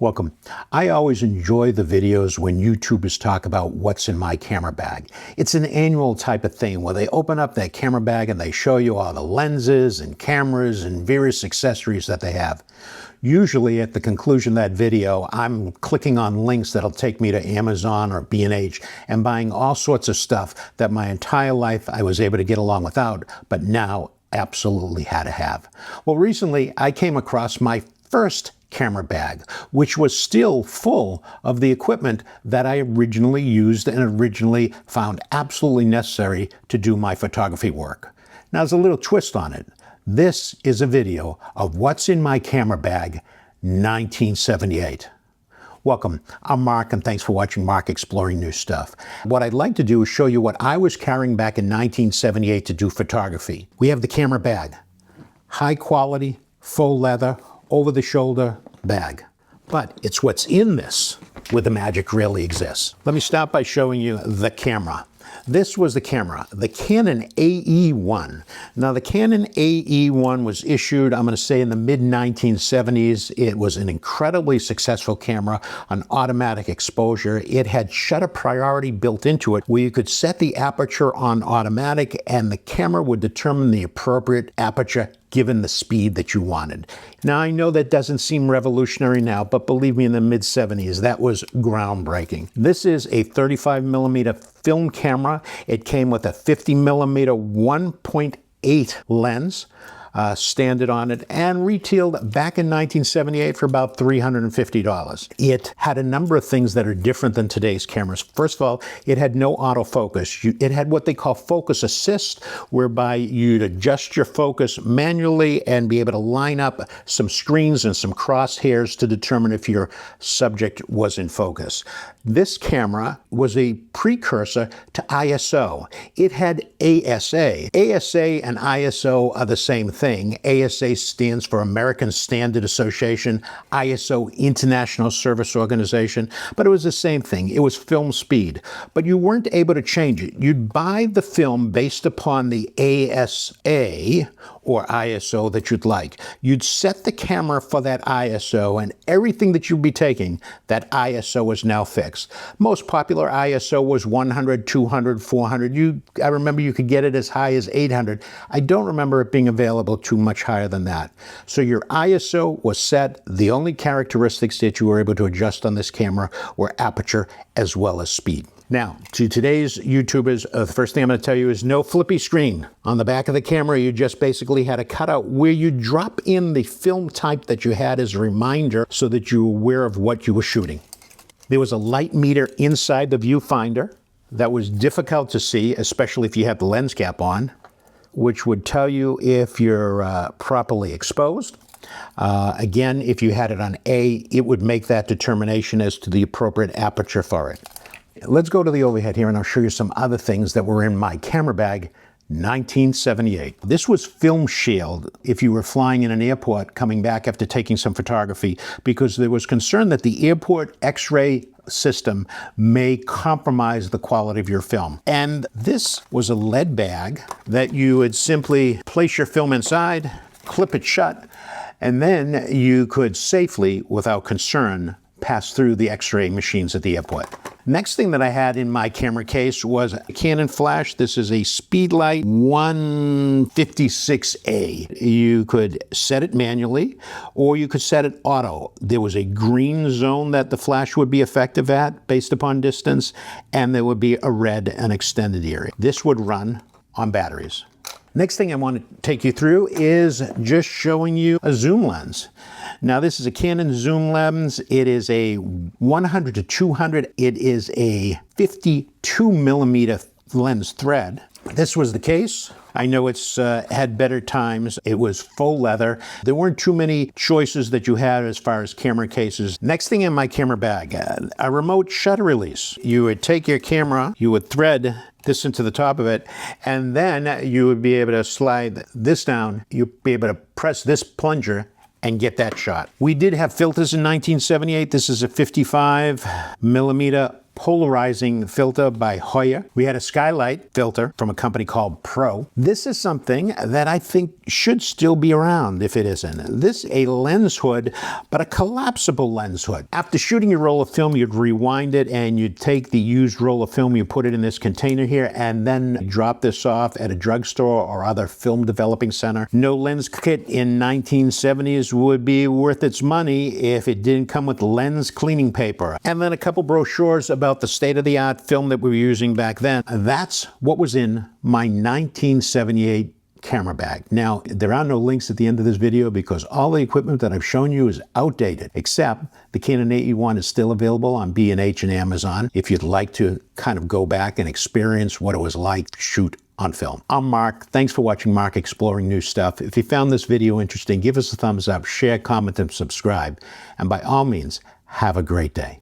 Welcome. I always enjoy the videos when YouTubers talk about what's in my camera bag. It's an annual type of thing where they open up that camera bag and they show you all the lenses and cameras and various accessories that they have. Usually at the conclusion of that video, I'm clicking on links that'll take me to Amazon or B&H and buying all sorts of stuff that my entire life I was able to get along without, but now absolutely had to have. Well, recently I came across my first camera bag, which was still full of the equipment that I originally used and originally found absolutely necessary to do my photography work. Now, there's a little twist on it. This is a video of what's in my camera bag, 1978. Welcome, I'm Mark, and thanks for watching Mark Exploring New Stuff. What I'd like to do is show you what I was carrying back in 1978 to do photography. We have the camera bag, high quality, faux leather, over-the-shoulder bag. But it's what's in this where the magic really exists. Let me start by showing you the camera. This was the camera, the Canon AE-1. Now the Canon AE-1 was issued, I'm going to say in the mid-1970s. It was an incredibly successful camera, an automatic exposure. It had shutter priority built into it where you could set the aperture on automatic and the camera would determine the appropriate aperture given the speed that you wanted. Now, I know that doesn't seem revolutionary now, but believe me, in the mid-70s, that was groundbreaking. This is a 35mm film camera. It came with a 50mm 1.8 lens. Standard on it, and retailed back in 1978 for about $350. It had a number of things that are different than today's cameras. First of all, it had no autofocus. It had what they call focus assist, whereby you'd adjust your focus manually and be able to line up some screens and some crosshairs to determine if your subject was in focus. This camera was a precursor to ISO. It had ASA. ASA and ISO are the same thing. ASA stands for American Standard Association, ISO International Service Organization, but it was the same thing. It was film speed, but you weren't able to change it. You'd buy the film based upon the ASA or ISO that you'd like. You'd set the camera for that ISO, and everything that you'd be taking, that ISO is now fixed. Most popular ISO was 100, 200, 400. I remember you could get it as high as 800. I don't remember it being available too much higher than that. So your ISO was set. The only characteristics that you were able to adjust on this camera were aperture as well as speed. Now, to today's YouTubers, the first thing I'm going to tell you is no flippy screen. On the back of the camera, you just basically had a cutout where you drop in the film type that you had as a reminder so that you were aware of what you were shooting. There was a light meter inside the viewfinder that was difficult to see, especially if you had the lens cap on, which would tell you if you're properly exposed. Again, if you had it on A, it would make that determination as to the appropriate aperture for it. Let's go to the overhead here and I'll show you some other things that were in my camera bag, 1978. This was film shield if you were flying in an airport coming back after taking some photography, because there was concern that the airport X-ray system may compromise the quality of your film. And this was a lead bag that you would simply place your film inside, clip it shut, and then you could safely, without concern, pass through the X-ray machines at the airport. Next thing that I had in my camera case was a Canon flash. This is a Speedlight 156A. You could set it manually or you could set it auto. There was a green zone that the flash would be effective at based upon distance, and there would be a red and extended area. This would run on batteries. Next thing I want to take you through is just showing you a zoom lens. Now this is a Canon zoom lens. It is a 100 to 200. It is a 52mm lens thread. This was the case. I know it's had better times. It was faux leather. There weren't too many choices that you had as far as camera cases. Next thing in my camera bag, a remote shutter release. You would take your camera, you would thread this into the top of it, and then you would be able to slide this down. You'd be able to press this plunger and get that shot. We did have filters in 1978. This is a 55mm polarizing filter by Hoya. We had a skylight filter from a company called Pro. This is something that I think should still be around if it isn't. This is a lens hood, but a collapsible lens hood. After shooting your roll of film, you'd rewind it and you'd take the used roll of film, you put it in this container here, and then drop this off at a drugstore or other film developing center. No lens kit in 1970s would be worth its money if it didn't come with lens cleaning paper. And then a couple brochures about the state-of-the-art film that we were using back then. That's what was in my 1978 camera bag. Now, there are no links at the end of this video because all the equipment that I've shown you is outdated, except the Canon AE-1 is still available on B&H and Amazon if you'd like to kind of go back and experience what it was like to shoot on film. I'm Mark. Thanks for watching Mark Exploring New Stuff. If you found this video interesting, give us a thumbs up, share, comment, and subscribe. And by all means, have a great day.